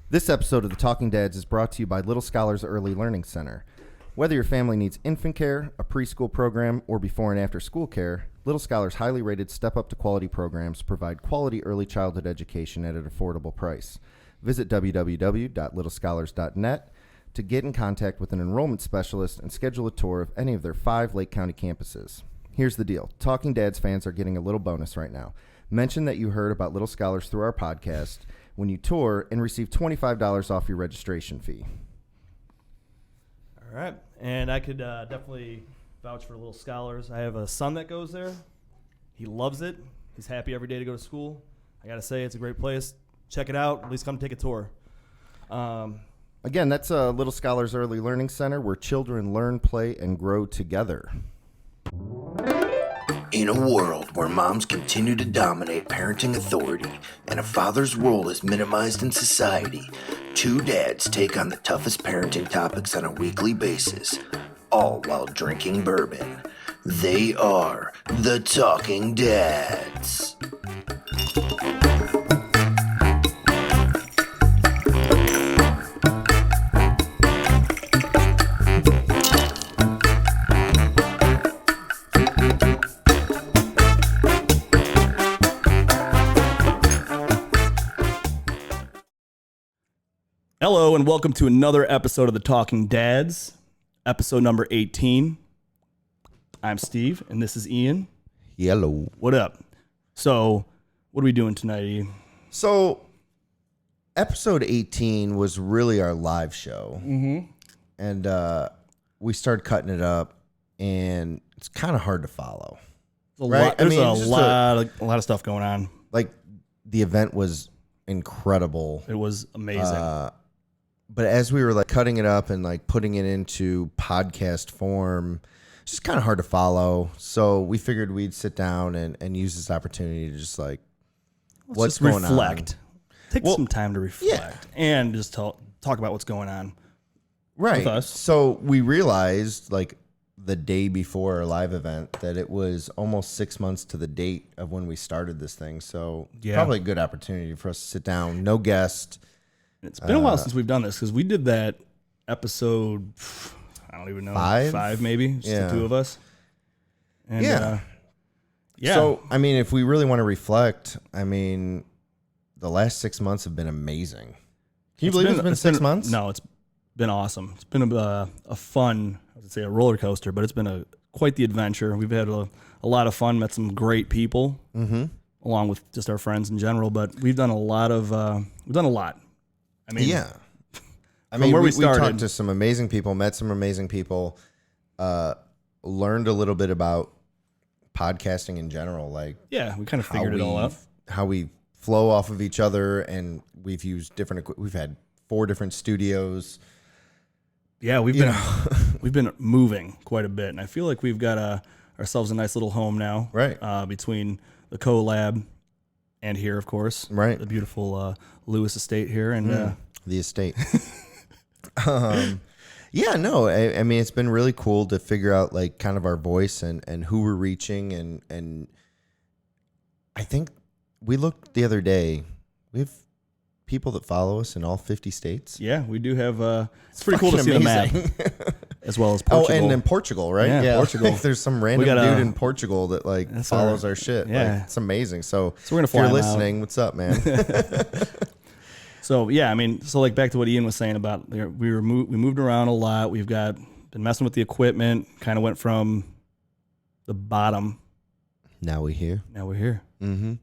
This episode of The Talking Dads is brought to you by Little Scholars Early Learning Center. Whether your family needs infant care, a preschool program, or before and after school care, Little Scholars' highly rated Step Up to Quality programs provide quality early childhood education at an affordable price. Visit www.littlescholars.net to get in contact with an enrollment specialist and schedule a tour of any of their 5 Lake County campuses. Here's the deal. Talking Dads fans are getting a little bonus right now. Mention that you heard about Little Scholars through our podcast when you tour and receive $25 off your registration fee. All right. And I could definitely vouch for Little Scholars. I have a son that goes there. He loves it. He's happy every day to go to school. I got to say, it's a great place. Check it out. At least come take a tour. Again, that's Little Scholars Early Learning Center, where children learn, play, and grow together. In a world where moms continue to dominate parenting authority and a father's role is minimized in society, 2 dads take on the toughest parenting topics on a weekly basis, all while drinking bourbon. They are the Talking Dads. Hello, and welcome to another episode of The Talking Dads, episode number 18. I'm Steve, and this is Ian. Hello. What up? So, what are we doing tonight, Ian? So, episode 18 was really our live show. Mm-hmm. And we started cutting it up, and it's kind of hard to follow. Right? There's a lot of stuff going on. Like, the event was incredible. It was amazing. But as we were like cutting it up and like putting it into podcast form, it's just kind of hard to follow. So we figured we'd sit down and use this opportunity to just like, what's going reflect. on? Take some time to reflect and just talk about what's going on. Right. With us. So we realized like the day before our live event that it was almost 6 months to the date of when we started this thing. So probably a good opportunity for us to sit down, no guest. It's been a while since we've done this because we did that episode, I don't even know, 5 maybe, just the 2 of us. And, yeah. So, I mean, if we really want to reflect, I mean, the last 6 months have been amazing. Can you believe it's been 6 months? No, it's been awesome. It's been a fun, I would say a roller coaster, but it's been quite the adventure. We've had a lot of fun, met some great people, along with just our friends in general, but we've done a lot. I mean, yeah. I mean, where we started, talked to some amazing people, met some amazing people, learned a little bit about podcasting in general. Like, yeah, we kind of figured it all out. How we flow off of each other, and we've used we've had 4 different studios. Yeah, we've been moving quite a bit, and I feel like we've got ourselves a nice little home now. Right. Between the co-lab and here, of course. Right. The beautiful Lewis estate here. And the estate. Yeah, no, I mean, it's been really cool to figure out like kind of our voice and who we're reaching. And I think we looked the other day, we have people that follow us in all 50 states. Yeah, we do have, it's pretty cool to see the map. As well as Portugal. Oh, and in Portugal, right? Yeah. Portugal. Like there's some random dude in Portugal that like follows our shit. Yeah. Like, it's amazing. So we're gonna fly. If you're listening, what's up, man? So yeah, I mean, so like back to what Ian was saying about we moved around a lot. We've been messing with the equipment. Kind of went from the bottom. Now we're here. Mm-hmm.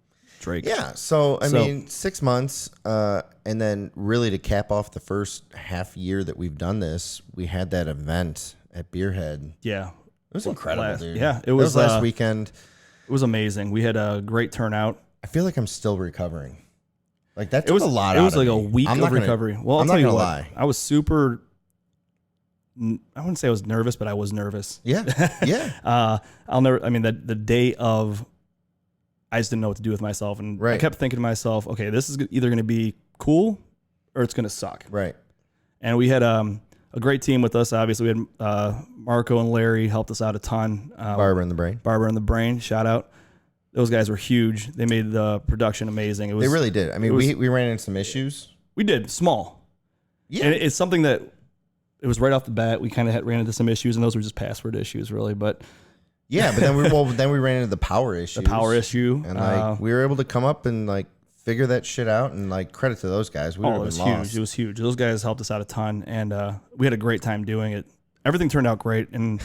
Drake. Yeah. So I mean, 6 months, and then really to cap off the first half year that we've done this, we had that event at Beerhead. Yeah, it was incredible, dude. Yeah, it was last weekend. It was amazing. We had a great turnout. I feel like I'm still recovering. Like that took a lot out of me. It was like a week of recovery. Well, I'm not gonna lie. I was super. I wouldn't say I was nervous, but I was nervous. Yeah, yeah. I'll never. I mean, the day of, I just didn't know what to do with myself, and I kept thinking to myself, okay, this is either going to be cool or it's going to suck. Right. And we had a great team with us. Obviously, we had Marco and Larry helped us out a ton. Barber and the Brain. Shout out. Those guys were huge. They made the production amazing. They really did. I mean, we ran into some issues. We did small. Yeah. And it's something that it was right off the bat. We kind of ran into some issues, and those were just password issues, really. But yeah, but then we ran into the power issue. The power issue, and like we were able to come up and like figure that shit out. And like credit to those guys. We would have been lost. Huge. It was huge. Those guys helped us out a ton, and we had a great time doing it. Everything turned out great, and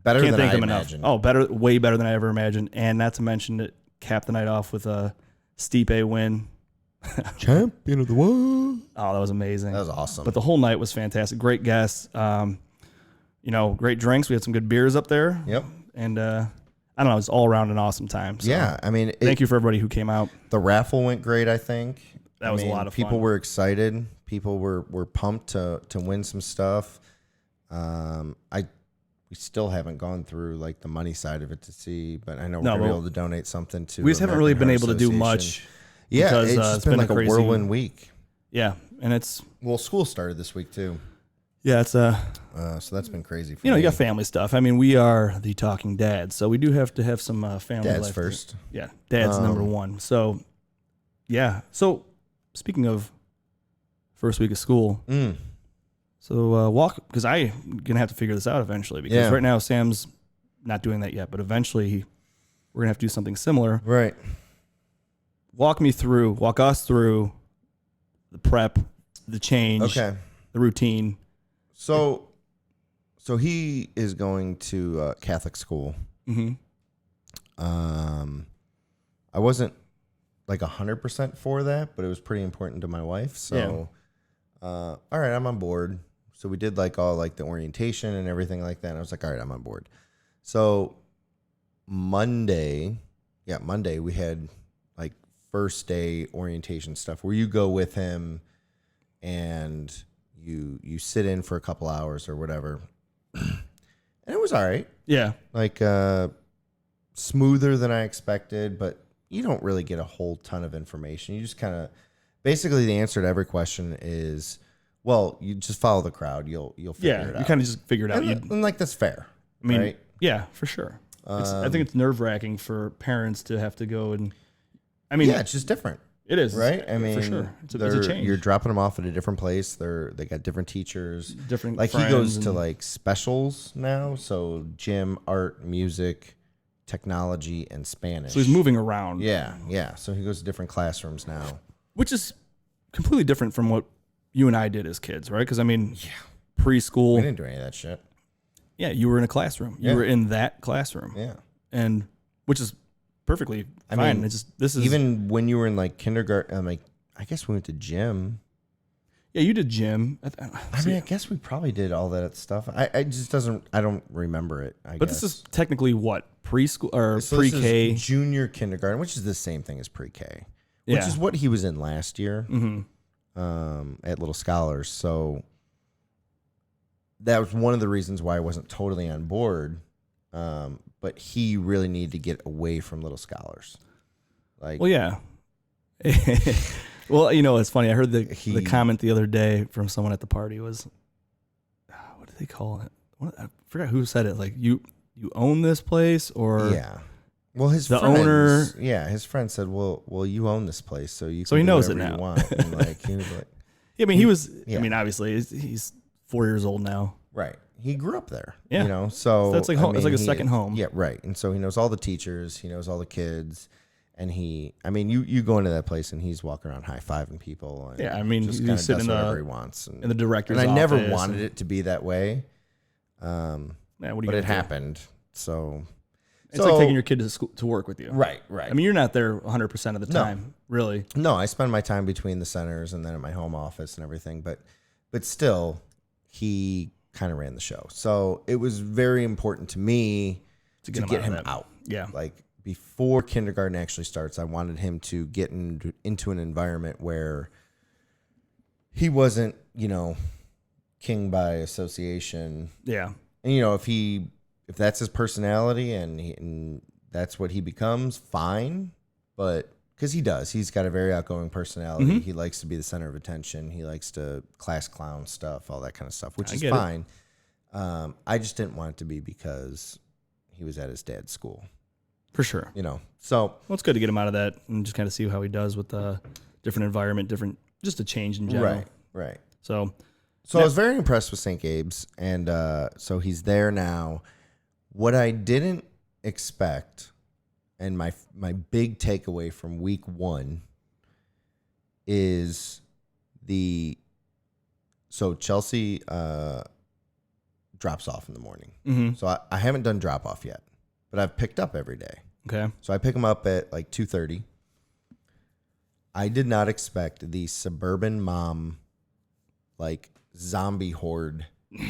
better can't than thank I them enough. imagined. Oh, way better than I ever imagined. And not to mention it capped the night off with a Stipe win. Champion of the world. Oh, that was amazing. That was awesome. But the whole night was fantastic. Great guests. Great drinks. We had some good beers up there. Yep. And I don't know, it was all around an awesome time. So yeah, I mean, thank you for everybody who came out. The raffle went great, I think. That was a lot of fun. People were excited. People were pumped to win some stuff. We still haven't gone through like the money side of it to see, but I know we're gonna be able to donate something to. We just haven't really been American able to do Heart much. Yeah, because, it's been like a whirlwind week. Yeah, and it's school started this week too. Yeah, it's so that's been crazy. For me. You got family stuff. I mean, we are the Talking Dads, so we do have to have some family. Dads life first. Yeah, dad's number one. So, yeah. So, speaking of first week of school, so because I'm gonna have to figure this out eventually. Because right now Sam's not doing that yet, but eventually we're gonna have to do something similar. Right. Walk us through the prep, the change, the routine. So he is going to Catholic school. Mm-hmm. I wasn't like 100% for that, but it was pretty important to my wife. So, all right, I'm on board. So we did like all like the orientation and everything like that. And I was like, all right, I'm on board. So Monday we had like first day orientation stuff where you go with him and you sit in for a couple hours or whatever. And it was all right. Yeah. Like smoother than I expected, but you don't really get a whole ton of information. You just kind of basically the answer to every question is, well, you just follow the crowd. You'll figure it out. You kind of just figure it out. And like that's fair. I mean, right? Yeah, for sure. I think it's nerve-wracking for parents to have to go and. I mean, yeah, it's just different. It is, right? I mean, for sure, it's a change. You're dropping them off at a different place. They got different teachers, different. Like he goes to like specials now, so gym, art, music, technology, and Spanish. So he's moving around. Yeah. So he goes to different classrooms now, which is completely different from what you and I did as kids, right? Because I mean, preschool. We didn't do any of that shit. Yeah, you were in a classroom. You were in that classroom. Yeah, and which is perfectly fine. I mean, this is even when you were in like kindergarten. Like, I guess we went to gym. Yeah, you did gym. I mean, I guess we probably did all that stuff. I just doesn't. I don't remember it. But this is technically what preschool or pre-K, junior kindergarten, which is the same thing as pre-K, which is what he was in last year. At Little Scholars. So that was one of the reasons why I wasn't totally on board. But he really needed to get away from Little Scholars. Like, well, yeah. Well, it's funny. I heard the comment the other day from someone at the party was, what do they call it? I forgot who said it. Like you own this place, or Well, his owner. Yeah, his friend said, "Well, you own this place, so you." So can he do knows it whatever now. You want. And like he was like, I mean, he was. Yeah. I mean, obviously, he's 4 years old now. Right. He grew up there. Yeah. So that's like home. It's like a second home. Yeah. Right. And so he knows all the teachers. He knows all the kids. And you go into that place and he's walking around high-fiving people. And yeah. I mean, just he's sitting in whatever he wants. In the director's office. And I never office wanted it to be that way. But it happened. So. It's like taking your kid to school to work with you. Right. I mean, you're not there 100% of the time, really. No, I spend my time between the centers and then at my home office and everything. But still, he kind of ran the show. So it was very important to me to get him out. Yeah. Like before kindergarten actually starts, I wanted him to get into an environment where he wasn't, king by association. Yeah. And, if that's his personality and that's what he becomes, fine. But because he does, he's got a very outgoing personality. Mm-hmm. He likes to be the center of attention. He likes to class clown stuff, all that kind of stuff, which is fine. I just didn't want it to be because he was at his dad's school. For sure. So well, it's good to get him out of that and just kind of see how he does with the different environment, different just a change in general. Right. So I was very impressed with St. Gabe's, and so he's there now. What I didn't expect, and my big takeaway from week 1 is so Chelsea drops off in the morning. Mm-hmm. So I haven't done drop off yet, but I've picked up every day. Okay. So I pick them up at like 2:30. I did not expect the suburban mom, like zombie horde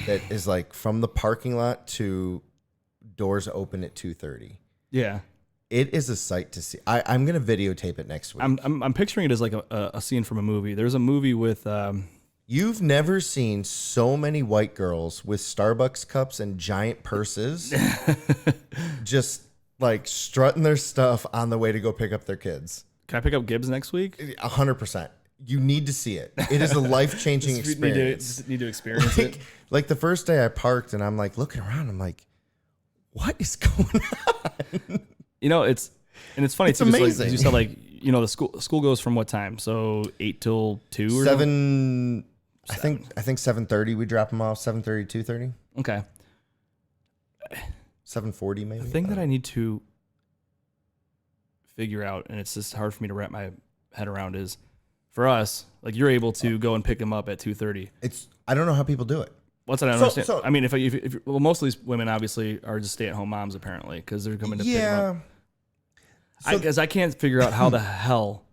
that is like from the parking lot to doors open at 2:30. Yeah. It is a sight to see. I'm gonna videotape it next week. I'm picturing it as like a scene from a movie. There's a movie with You've never seen so many white girls with Starbucks cups and giant purses just like strutting their stuff on the way to go pick up their kids. Can I pick up Gibbs next week? 100%. You need to see it. It is a life-changing experience. Need to experience it. Like the first day I parked and I'm like looking around. I'm like, what is going on? It's funny too. Amazing. Like, you said, like, the school goes from what time? So 8 till 2 or 7. I think 7:30 we drop them off. 7:30, 2:30. Okay. 7:40 maybe. The thing that I need to figure out, and it's just hard for me to wrap my head around, is for us, like, you're able to go and pick them up at 2:30. I don't know how people do it. What's that? I don't understand. I mean, if most of these women obviously are just stay-at-home moms apparently because they're coming to pick them up. Because I can't figure out how the hell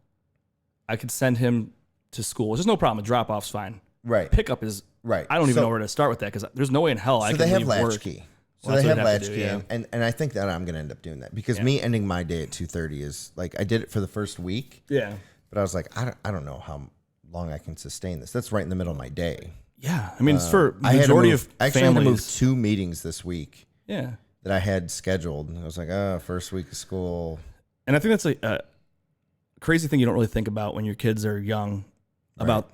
I could send him to school. There's no problem. A drop-off's fine. Right. Pickup is right. I don't even know where to start with that because there's no way in hell I can leave work. So they have latchkey. So they have latchkey, and I think that I'm going to end up doing that because me ending my day at 2:30 is like I did it for the first week. Yeah. But I was like, I don't know how long I can sustain this. That's right in the middle of my day. Yeah. I mean, it's for majority of families. I had to move 2 meetings this week. Yeah. That I had scheduled. And I was like, first week of school. And I think that's a crazy thing you don't really think about when your kids are young about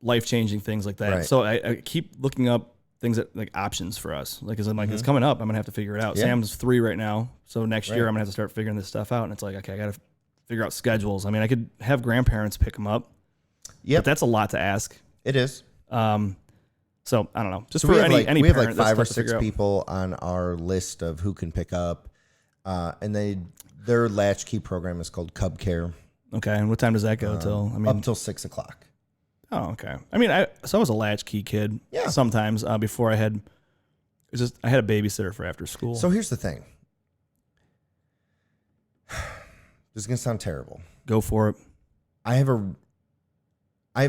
life-changing things like that. Right. So I keep looking up things that like options for us. Like, cause I'm like, it's coming up. I'm gonna have to figure it out. Yeah. Sam's 3 right now. So next year I'm gonna have to start figuring this stuff out. And it's like, okay, I got to figure out schedules. I mean, I could have grandparents pick them up. Yeah. But that's a lot to ask. It is. So I don't know. Just so for we any we have parent, like 5 or 6 people on our list of who can pick up. And their latchkey program is called Cub Care. Okay. And what time does that go till? I mean, up till 6 o'clock. Oh, okay. I mean, I was a latchkey kid. Yeah. Sometimes before I had a babysitter for after school. So here's the thing. This is gonna sound terrible. Go for it. I have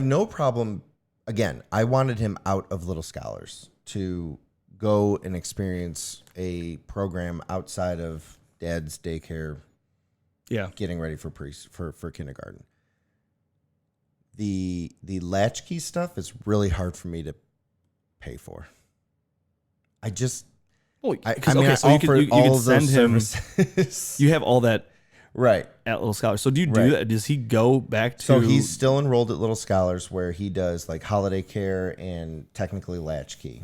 no problem. Again, I wanted him out of Little Scholars to go and experience a program outside of Dad's daycare. Yeah. Getting ready for kindergarten. The latchkey stuff is really hard for me to pay for. I offer all of those services. You have all that right at Little Scholars. So do you do that? Does he go back to? So he's still enrolled at Little Scholars, where he does like holiday care and technically latchkey.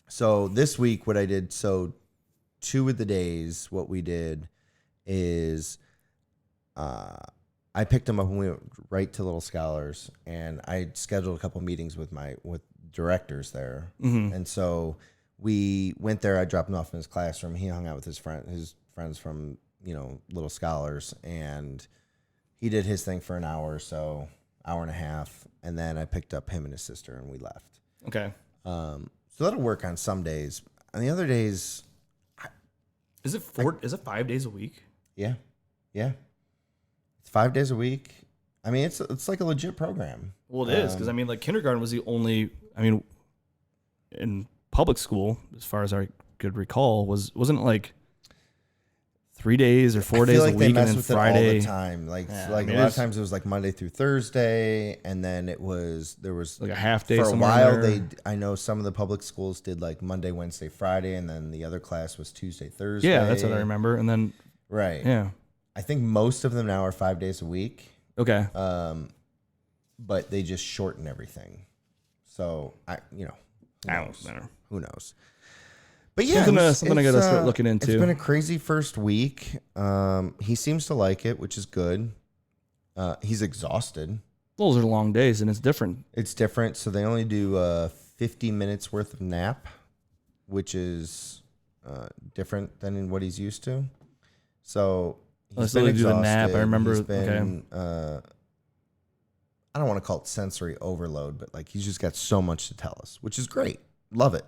So this week, what I did, 2 of the days, what we did is, I picked him up and we went right to Little Scholars, and I scheduled a couple meetings with directors there. Mm-hmm. And so we went there. I dropped him off in his classroom. He hung out with his friends from, Little Scholars, and he did his thing for an hour or so, hour and a half. And then I picked up him and his sister and we left. Okay. So that'll work on some days. On the other days, is it 5 days a week? Yeah. Yeah. It's 5 days a week. I mean, it's like a legit program. Well, it is, because I mean, like kindergarten was the only. I mean, in public school, as far as I could recall, wasn't it like 3 days or 4 days a week, and then Friday all the time. Like a lot of times it was like Monday through Thursday, and then there was like a half day for a while. I know some of the public schools did like Monday, Wednesday, Friday, and then the other class was Tuesday, Thursday. Yeah, that's what I remember. And then yeah, I think most of them now are 5 days a week. Okay. But they just shorten everything. So who knows? But yeah, something I got to start looking into. It's been a crazy first week. He seems to like it, which is good. He's exhausted. Those are long days, and it's different. It's different. So they only do 50 minutes worth of nap, which is different than what he's used to. So he's been do the nap. I exhausted. remember. He's been, I don't want to call it sensory overload, but like he's just got so much to tell us, which is great. Love it.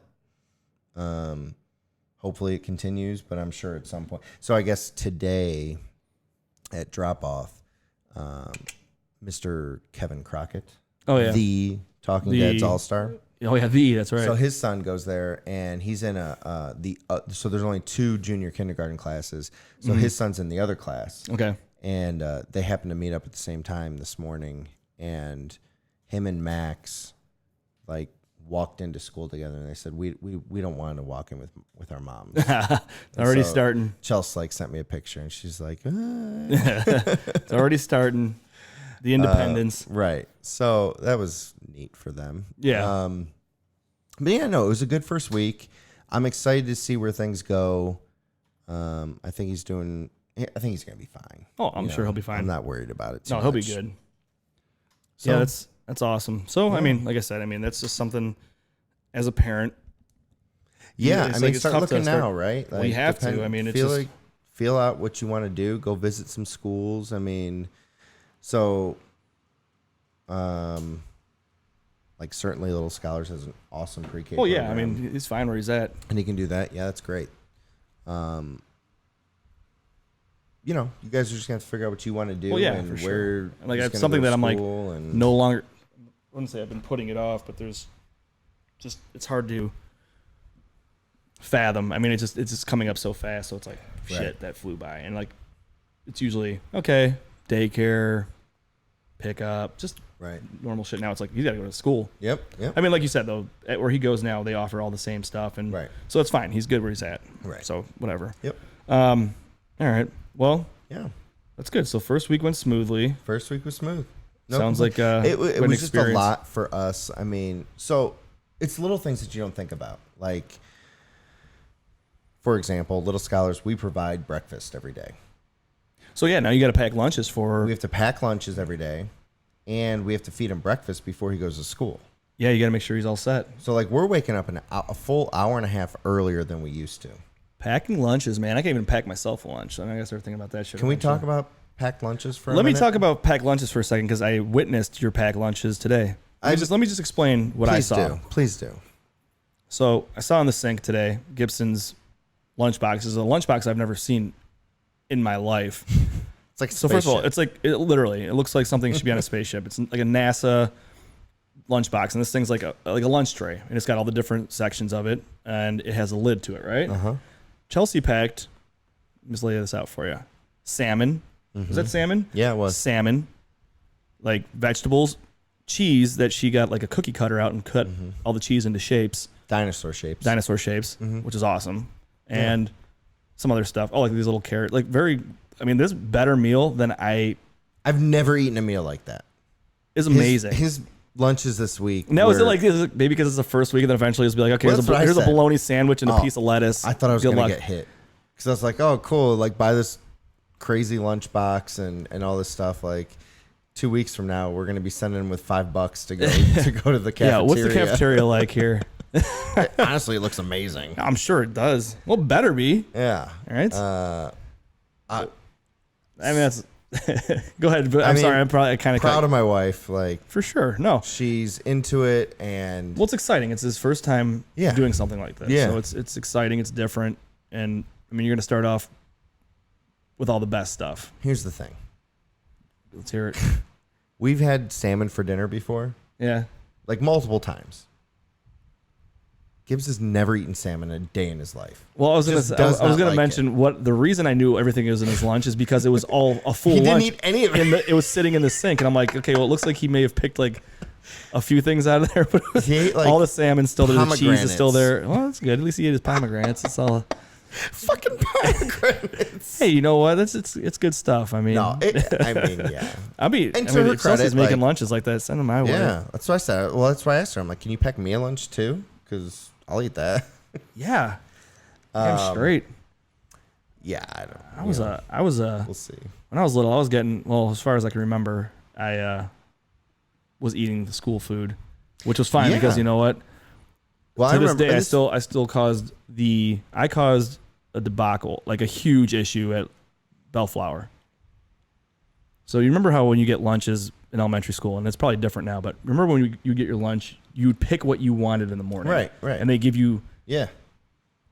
Hopefully it continues, but I'm sure at some point. So I guess today at drop off, Mr. Kevin Crockett, the Talking Dead's All-Star. Oh yeah, that's right. So his son goes there, and he's in so there's only 2 junior kindergarten classes. So his son's in the other class. Okay. And they happen to meet up at the same time this morning, and him and Max like walked into school together, and they said we don't want to walk in with our moms. Already starting. Chelsea like sent me a picture, and she's like, It's already starting. The independence. Right. So that was neat for them. Yeah. But yeah, no, it was a good first week. I'm excited to see where things go. I think he's going to be fine. Oh, I'm sure he'll be fine. I'm not worried about it too No, he'll much. be good. So, Yeah, that's awesome. So, I mean, like I said, that's just something as a parent. Yeah, it's I mean, it's start tough looking to start- now, right? We have to. I mean, it's just, feel out what you want to do. Go visit some schools. I mean, so, like certainly Little Scholars has an awesome pre-K. well, yeah, I program, mean, he's fine where he's at. and he can do that. Yeah, that's great. You know, you guys are just gonna have to figure out what you want to do. Well, yeah, and for where sure. you're Like, just that's gonna something go to that I'm like, school and no longer, I wouldn't say I've been putting it off, but it's hard to fathom. I mean, it's just coming up so fast. So it's like, shit, Right. that flew by. And like, it's usually, okay, daycare, pick up, just right. normal shit. Now it's like, you got to go to school. Yep. I mean, like you said, though, at where he goes now, they offer all the same stuff. And Right. so it's fine. He's good where he's at. Right. So whatever. Yep. All right. Well, Yeah. that's good. So first week went smoothly. First week was smooth. Sounds like it an was just a experience. lot for us. I mean, so it's little things that you don't think about. Like, for example, Little Scholars, we provide breakfast every day. So yeah, now you got to pack lunches for. We have to pack lunches every day, and we have to feed him breakfast before he goes to school. Yeah, you got to make sure he's all set. So like we're waking up a full hour and a half earlier than we used to. Packing lunches, man. I can't even pack myself a lunch. So I gotta start thinking about that shit. Can we eventually. talk about packed lunches for a Let me minute? talk about packed lunches for a second because I witnessed your packed lunches today. Let me just explain what I saw. Please do. So I saw in the sink today Gibson's lunchbox. This is a lunchbox I've never seen in my life. It's like So first of all, it's like it looks like something should be on a spaceship. It's like a NASA lunchbox, and this thing's like a lunch tray, and it's got all the different sections of it, and it has a lid to it, right? Chelsea packed. Let me just lay this out for you. Salmon. Was that salmon? Yeah, it was. Salmon, like vegetables, cheese that she got like a cookie cutter out and cut all the cheese into shapes, Dinosaur shapes. which is awesome, and some other stuff. Oh, like these little carrot, like very. I mean, this better meal than I've never eaten a meal like that. is amazing. His lunches this week. Now, is it were- like maybe because it's the first week, and then eventually it's be like, okay, Well, here's that's what I a said. bologna sandwich and a Oh, piece of lettuce. I thought I was Good going luck. to get hit. Because I was like, oh, cool. Like, buy this crazy lunchbox and all this stuff. Like, 2 weeks from now, we're going to be sending him with $5 to go to the cafeteria. Yeah, what's the cafeteria like here? Honestly, it looks amazing. I'm sure it does. Well, better be. Yeah. All right. I I mean, that's. Go ahead. But I'm mean, sorry. I'm probably kind of proud of my wife. Like, for sure. No. she's into it, and Well, it's exciting. It's his first time Yeah. doing something like this. Yeah. So it's exciting. It's different. And I mean, you're going to start off with all the best stuff. here's the thing. Let's hear it. We've had salmon for dinner before, Yeah. like multiple times. Gibbs has never eaten salmon a day in his life. Well, I was Just going does to not like mention what the reason I knew everything was in his lunch is because it was all a full He didn't lunch. eat any of it. It was sitting in the sink, and I'm like, okay, well, it looks like he may have picked like a few things out of there, but it was He ate, like, all the salmon's still there, the cheese is still pomegranates. there. Well, that's good. At least he ate his pomegranates. It's all. Fucking pomegranates. Hey, you know what? It's good stuff. I mean, No, I mean, yeah. I mean, And to her if Chelsea's credit, making like- lunches like that, send them my way. Yeah, that's what I said. Well, that's why I asked her. I'm like, can you pack me a lunch too? Because I'll eat that. Yeah. Damn straight. Yeah, I don't. I was We'll see. when I was little, I was getting, well, as far as I can remember, I was eating the school food, which was fine because you know what? Well, to this day, I still caused a debacle, like a huge issue at Bellflower. So you remember how when you get lunches in elementary school, and it's probably different now, but remember when you get your lunch, you would pick what you wanted in the morning. Right. And they give you... Yeah.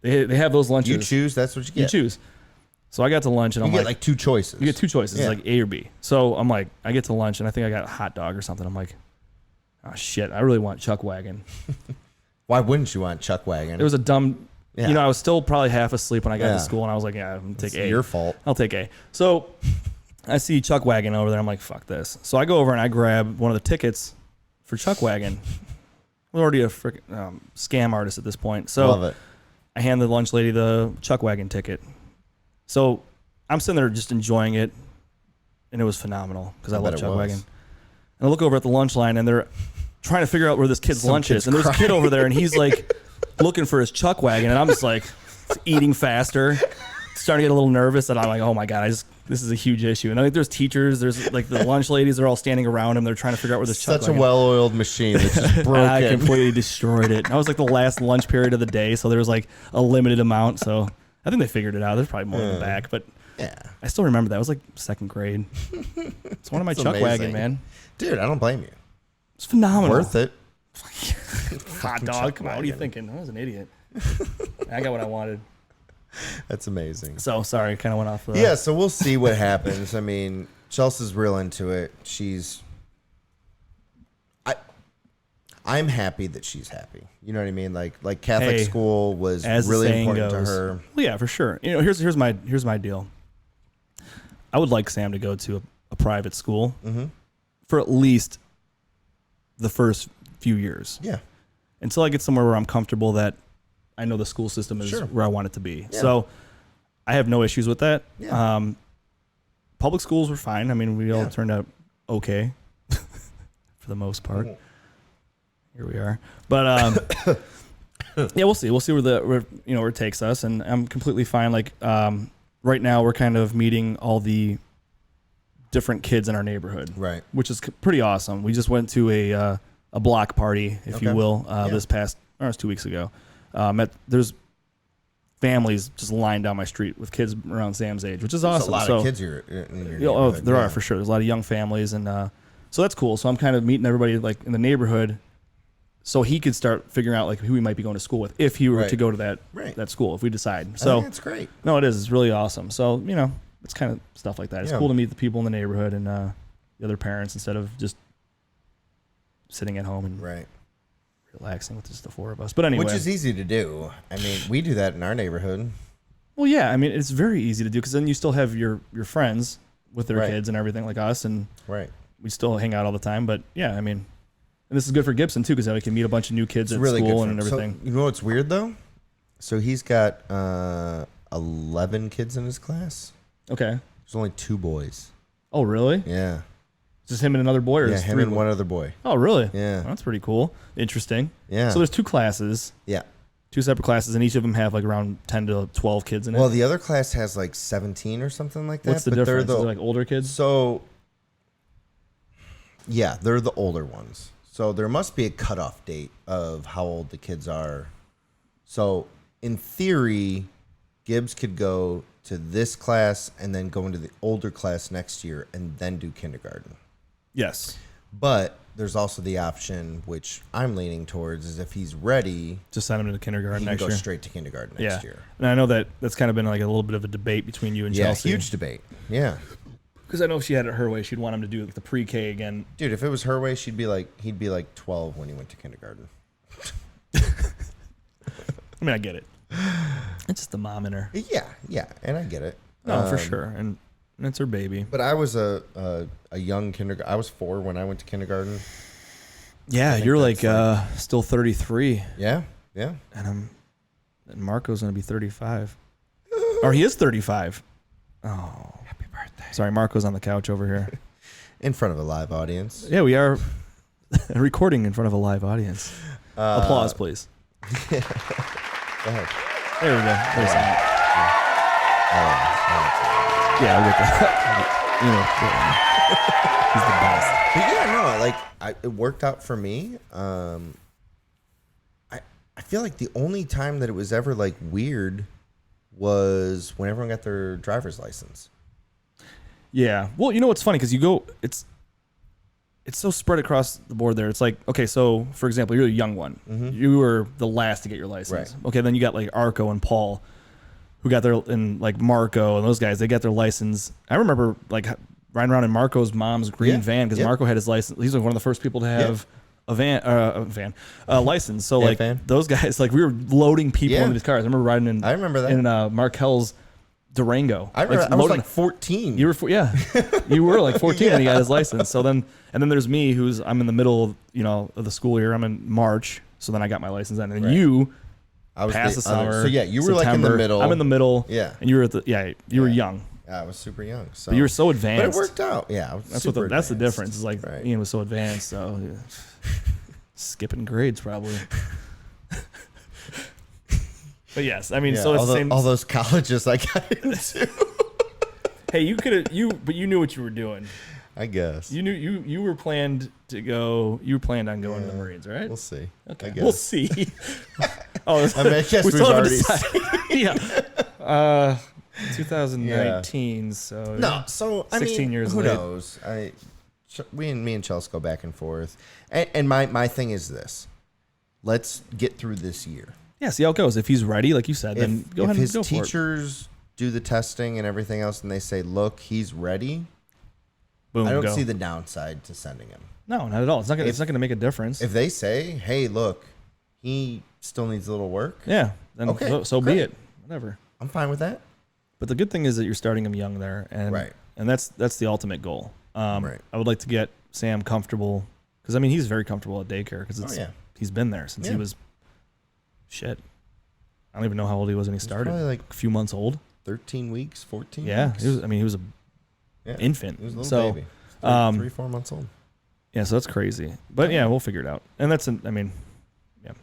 They have those lunches. You choose, that's what you get. You choose. So I got to lunch, and you get like two choices. You get two choices, like A or B. So I'm like, I get to lunch, and I think I got a hot dog or something. I'm like, oh, shit, I really want Chuck Wagon. Why wouldn't you want Chuck Wagon? It was a dumb... Yeah. I was still probably half asleep when I got to school, and I was like, yeah, I'm going to take A. It's your fault. I'll take A. So I see Chuck Wagon over there. I'm like, fuck this. So I go over and I grab one of the tickets for Chuck Wagon. I'm already a freaking scam artist at this point. So Love it. I hand the lunch lady the Chuck Wagon ticket. So I'm sitting there just enjoying it, and it was phenomenal because I love Chuck Wagon. And I look over at the lunch line, and they're trying to figure out where this kid's lunch is. And there's a kid over there, and he's like looking for his Chuck Wagon, and I'm just like eating faster, starting to get a little nervous, and I'm like, oh my God, this is a huge issue. And I think there's teachers, there's like the lunch ladies, they're all standing around him, they're trying to figure out where this Chuck Wagon is. Such a well-oiled machine that's just broken. I completely destroyed it. I was like the last lunch period of the day, so there was like a limited amount, so I think they figured it out. There's probably more in the back, but yeah, I still remember that. It was like second grade. It's one of my Chuck amazing. Wagon, man. Dude, I don't blame you. It's phenomenal. Worth it. Hot dog. Come on, what are you thinking? I was an idiot. I got what I wanted. That's amazing. So sorry, kind of went off. Yeah, so we'll see what happens. I mean, Chelsea's real into it. I'm happy that she's happy. You know what I mean? Like Catholic school was really important to her. Well, yeah, for sure. Here's my deal. I would like Sam to go to a private school for at least the first few years. Yeah. Until I get somewhere where I'm comfortable that I know the school system is where I want it to be. Yeah. So I have no issues with that. Yeah. Public schools were fine. I mean, we all turned out okay for the most part. Here we are. But yeah, we'll see. We'll see where it takes us, and I'm completely fine. Like right now, we're kind of meeting all the different kids in our neighborhood, right? Which is pretty awesome. We just went to a block party, if you will, this past, it was 2 weeks ago. There's families just lined down my street with kids around Sam's age, which is awesome. There's a lot of kids in your neighborhood. There are for sure. There's a lot of young families, and so that's cool. So I'm kind of meeting everybody like in the neighborhood, so he could start figuring out like who he might be going to school with if he were to go to that school, if we decide. So that's great. No, it is. It's really awesome. So it's kind of stuff like that. It's cool to meet the people in the neighborhood and the other parents instead of just sitting at home and relaxing with just the four of us. But anyway, which is easy to do. I mean, we do that in our neighborhood. Well, yeah. I mean, it's very easy to do because then you still have your friends with their kids and everything like us, and we still hang out all the time. But yeah, I mean, and this is good for Gibson too because then we can meet a bunch of new kids at school and everything. So, you know what's weird though? So he's got 11 kids in his class. Okay. There's only 2 boys. Oh, really? Yeah. Just him and another boy? Or him and one other boy. Oh, really? Yeah. Well, that's pretty cool. Interesting. Yeah. So there's 2 classes. Yeah. 2 separate classes, and each of them have like around 10 to 12 kids in it. Well, the other class has like 17 or something like that. What's the difference? They're like older kids? So, yeah, they're the older ones. So there must be a cutoff date of how old the kids are. So in theory, Gibbs could go to this class and then go into the older class next year and then do kindergarten. Yes. But there's also the option, which I'm leaning towards, is if he's ready, just send him to kindergarten next year. Go straight to kindergarten next year. And I know that's kind of been like a little bit of a debate between you and Chelsea. Yeah, huge debate. Yeah. Because I know if she had it her way, she'd want him to do like the pre-K again. Dude, if it was her way, he'd be like 12 when he went to kindergarten. I mean, I get it. It's just the mom in her. Yeah, and I get it. No, for sure, and it's her baby. But I was a young kindergarten. I was 4 when I went to kindergarten. Yeah, you're like still 33. Yeah. And Marco's gonna be 35, or he is 35. Oh, happy birthday! Sorry, Marco's on the couch over here, in front of a live audience. Yeah, we are recording in front of a live audience. Applause, please. Go ahead. There we go. Yeah, we'll get that. He's the best. But yeah, no, like it worked out for me. I feel like the only time that it was ever like weird was when everyone got their driver's license. Yeah. Well, you know what's funny because you go, it's so spread across the board there. It's like, okay, so for example, you're the young one. Mm-hmm. You were the last to get your license. Right. Okay, then you got like Arco and Paul, who got their, and like Marco and those guys, they got their license. I remember like riding around in Marco's mom's green van because Marco had his license. He's like one of the first people to have a license. So like those guys, like we were loading people into these cars. I remember riding in. I remember that in Markel's Durango. I remember. I was like 14. You were, you were like 14 when he got his license. So then, and then there's me, I'm in the middle of, of the school year. I'm in March, so then I got my license then. And then you, I was past the summer. So yeah, you were like in the middle. I'm in the middle. Yeah, and you were you were young. Yeah, I was super young. So. But you were so advanced. But it worked out. Yeah, that's the difference. Is like Ian was so advanced. So skipping grades probably. But yes, I mean, so it's the same. All those colleges I got into. Hey, you could have but you knew what you were doing. I guess you knew you were planned to go. You were planned on going to the Marines, right? We'll see. Okay, we'll see. Oh, I mean, I guess we've already. Yeah. 2019. So no. So 16 years. Who late. knows? Me and Chelsea go back and forth, and my thing is this: let's get through this year. Yeah, see how it goes. If he's ready, like you said, then go ahead and go for it. If his teachers do the testing and everything else, and they say, "Look, he's ready," boom, I don't see the downside to sending him. No, not at all. It's not going to make a difference. If they say, "Hey, look, he still needs a little work," yeah, then okay, so be it. Whatever. I'm fine with that. But the good thing is that you're starting him young there, and that's the ultimate goal. I would like to get Sam comfortable because I mean he's very comfortable at daycare because he's been there since he was. Shit, I don't even know how old he was when he started. Probably like a few months old. 13 weeks, 14 yeah, weeks. He was a infant. He was a little baby. 3-4 months old. Yeah, so that's crazy. But yeah, we'll figure it out. And that's But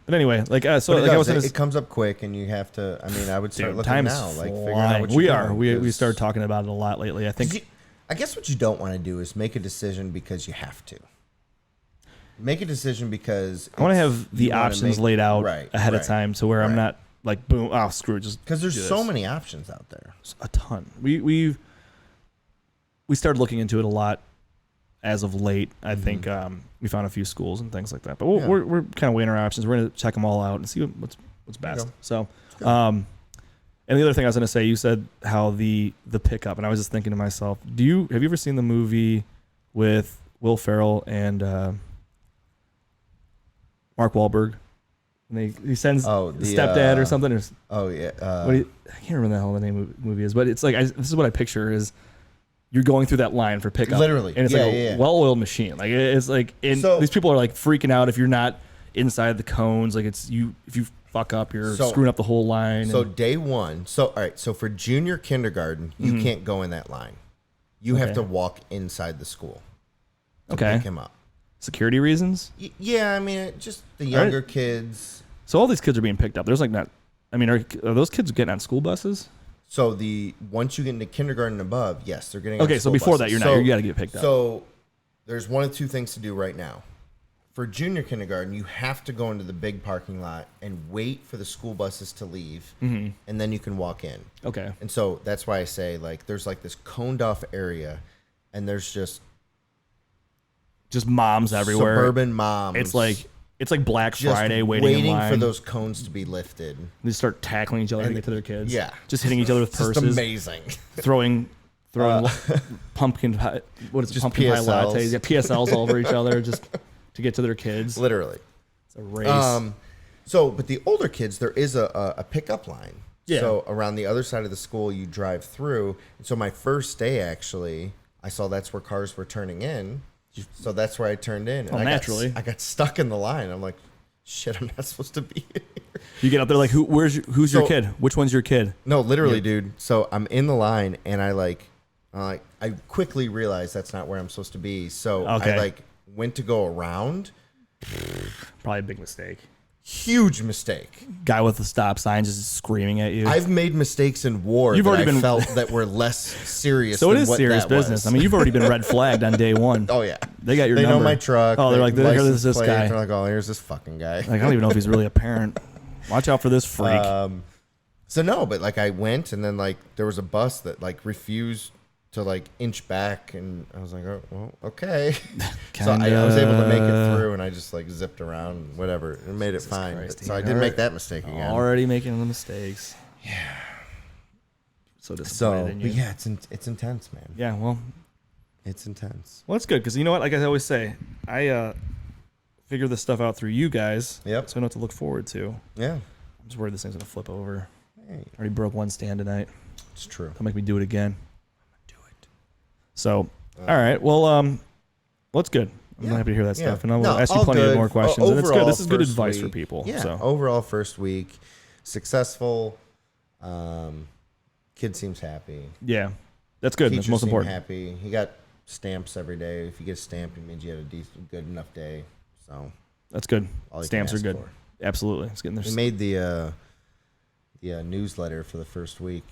anyway, like I was saying, it comes up quick, and you have to. I mean, I would start looking now, like figuring out what we started talking about it a lot lately. I think. I guess what you don't want to do is make a decision because you have to. Make a decision because I want to have the options laid out ahead of time, to where I'm not like boom, screw it, just because there's so many options out there. A ton. We started looking into it a lot as of late. I think we found a few schools and things like that, but we're kind of weighing our options. We're going to check them all out and see what's best. So, and the other thing I was going to say, you said how the pickup, and I was just thinking to myself, have you ever seen the movie with Will Ferrell and Mark Wahlberg? And he sends the stepdad or something. I can't remember the hell the name of the movie is, but it's like this is what I picture is you're going through that line for pickup, literally, and it's a well-oiled machine. Like it's like, these people are like freaking out if you're not inside the cones. Like if you fuck up, you're screwing up the whole line. So day one. So all right. So for junior kindergarten, you can't go in that line. You have to walk inside the school to pick him up. Security reasons? Yeah, I mean, just the younger kids. So all these kids are being picked up. There's like not. I mean, are those kids getting on school buses? So once you get into kindergarten and above, yes, they're getting. Okay, so before that, you got to get picked up. So there's one of two things to do right now. For junior kindergarten, you have to go into the big parking lot and wait for the school buses to leave, and then you can walk in. Okay. And so that's why I say like there's like this coned off area, and there's just moms everywhere. Suburban moms. It's like Black Friday waiting in line for those cones to be lifted. They start tackling each other to get to their kids. Yeah. Just hitting each other with purses. It's amazing. Throwing pumpkin pie. What is it? Pumpkin pie lattes. Yeah, PSLs all over each other just to get to their kids. Literally. It's a race. But the older kids, there is a pickup line. Yeah. So around the other side of the school, you drive through. And so my first day, actually, I saw that's where cars were turning in. So that's where I turned in. And naturally. I got stuck in the line. I'm like, shit, I'm not supposed to be here. You get up there like, who's your kid? Which one's your kid? No, literally, dude. So I'm in the line, and I quickly realized that's not where I'm supposed to be. So I went to go around. Probably a big mistake. Huge mistake. Guy with the stop sign just screaming at you. I've made mistakes in war You've that already I been- felt that were less serious. so it than is what serious that business. was. I mean, you've already been red flagged on day one. Oh yeah, They got your they number. know my truck. Oh, they're like, license here's this plate. guy. They're like, oh, here's this fucking guy. Like, I don't even know if he's really a parent. Watch out for this freak. So no, but like I went, and then like there was a bus that like refused to like inch back, and I was like, oh, well, okay. So I was able to make it through, and I just like zipped around, whatever, and made it fine. Christ, So I Ian. didn't make that mistake again. Already making the mistakes. Yeah. So disappointed So in you. but yeah, it's intense, man. Yeah, well, It's intense. it's good because you know what? Like I always say, I figure this stuff out through you guys. Yep. So I know what to look forward to. Yeah, I'm just worried this thing's gonna flip over. hey, Already broke one stand tonight. it's true. Don't make me do it again. Do it. So, all right. Well, that's good. I'm happy to hear that stuff, and I'll ask you all plenty of good. more questions. And it's good. Overall, This is good first advice for week- people. Yeah. So. Overall, first week successful. Kid seems happy. Yeah, that's good. That's Teachers most seem important. happy. He got stamps every day. If you get a stamp, it means you had a decent, good enough day. So That's good. all you can Stamps are ask good. for. Absolutely. It's getting He there. made the newsletter for the first week.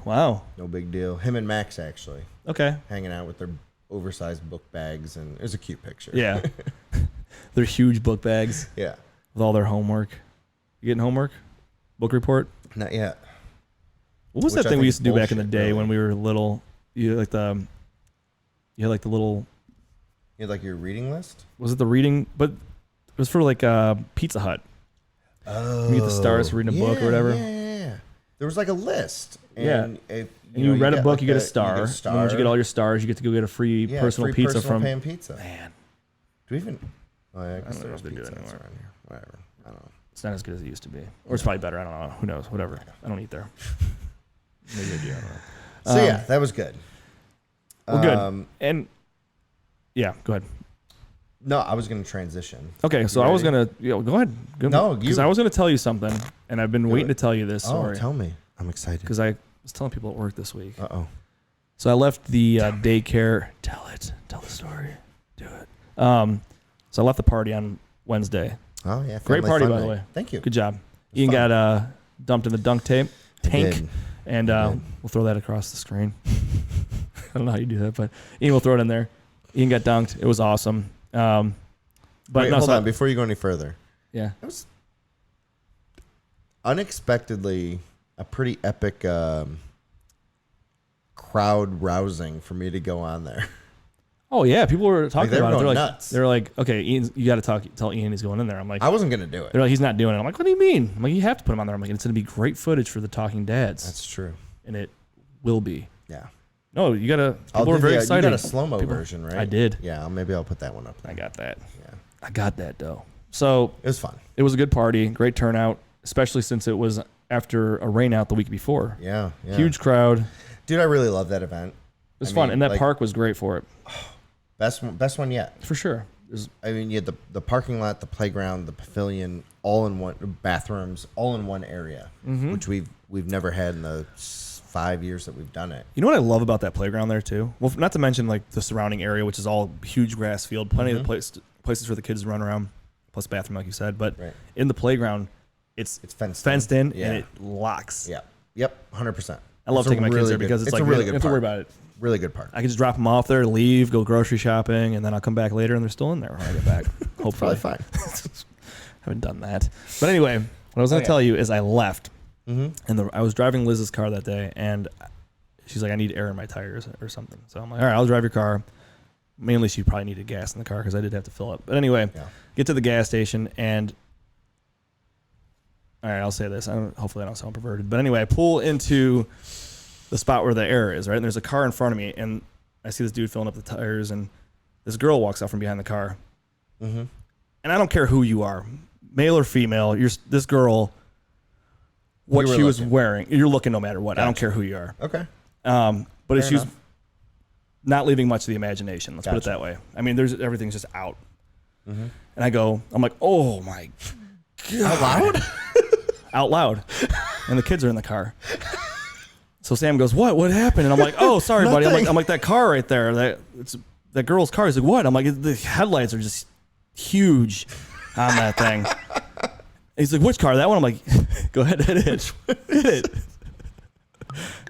Wow. No big deal. Him and Max actually Okay. hanging out with their oversized book bags, and it was a cute picture. Yeah. They're huge book bags Yeah. with all their homework. You getting homework? Book report? Not yet. What was Which that I thing think we used to do is back in the bullshit, day really. when we were little? You had like the little, You had like your reading list. was it the reading? But it was for like Pizza Hut. Oh. You get the stars for reading a book or whatever. Yeah. There was like a list. Yeah. And if And you read a get book, like you get a you star. And then once you get all your stars, you get to go get a free personal free pizza personal from. pan pizza. Man, Do we even? Oh, yeah, I guess don't know there's if they do pizza that Huts anymore. around here. Whatever. I don't know. it's not as good as it used to be. Or it's probably better. I don't know. Who knows? Whatever. I don't eat there. Maybe I do. I don't know. So yeah, that was good. Well, good. And yeah, go ahead. No, I was going to transition. Okay, so You I was ready? gonna go ahead. No, because you- I was gonna tell you something, and I've been Do waiting it. to tell you this Oh, story tell me. I'm excited. because I was telling people at work this week. Uh-oh. So I left the daycare. Tell the story. Do it. So I left the party on Wednesday. Oh, yeah. Great family party, fun by the night. way. Thank you. Good job. was Ian fun. got dumped in the dunk tank, did. and I did. we'll throw that across the screen. I don't know how you do that, but Ian will throw it in there. Ian got dunked. It was awesome. But Wait, no, hold so on. Before you go any further, yeah. it was unexpectedly a pretty epic crowd rousing for me to go on there. Oh yeah, people were talking they were about it. They're going like, nuts. they're like, okay, Ian, you got to tell Ian he's going in there. I'm like, I wasn't going to do it. they're like, he's not doing it. I'm like, what do you mean? I'm like, you have to put him on there. I'm like, it's going to be great footage for the Talking Dads, That's true. and it will be. Yeah. No, you gotta. I'll People are do very the, excited. You got a slow-mo People- version, right? I did. Yeah, maybe I'll put that one up. I got that. Yeah. I got that though. So It was fun. it was a good party, great turnout, especially since it was after a rain out the week before. Yeah. Huge crowd. It Dude, I really love that event. was I fun, mean, and that like, park was great for it, Best one yet. for sure. It was- I mean, you had the parking lot, the playground, the pavilion, all in one, bathrooms, all in one area, which we've never had in the 5 years that we've done it. You know what I love about that playground there too? Well, not to mention like the surrounding area, which is all huge grass field, plenty of places for the kids to run around, plus bathroom, like you said. But Right. in the playground, it's fenced in. in Yeah. and it locks. Yeah. Yep. 100%. I love taking my kids there because it's like a you really don't good have to worry park. about it. Really good park. I can just drop them off there, leave, go grocery shopping, and then I'll come back later and they're still in there when I get back. Hopefully. Probably fine. Haven't done that. But anyway, what I was going to tell you is I left. And I was driving Liz's car that day, and she's like, I need air in my tires or something. So I'm like, all right, I'll drive your car. Mainly, she probably needed gas in the car because I did have to fill up. But anyway, get to the gas station, and all right, I'll say this. Hopefully, I don't sound perverted. But anyway, I pull into the spot where the air is, right? And there's a car in front of me, and I see this dude filling up the tires, and this girl walks out from behind the car. And I don't care who you are, male or female, this girl, what You were she was looking. wearing, you're looking no matter what. I don't Gotcha. care who you are. Okay. But Fair she's enough. not leaving much to the imagination. Let's put it Gotcha. that way. I mean, everything's just out. And I'm like, oh my God. Out loud? Out loud. And the kids are in the car. So Sam goes, what happened? And I'm like, oh, sorry, buddy. I'm like, that car right there, that girl's car. He's like, what? I'm like, the headlights are just huge on that thing. He's like, which car? That one? I'm like, go ahead, hit it. Hit it.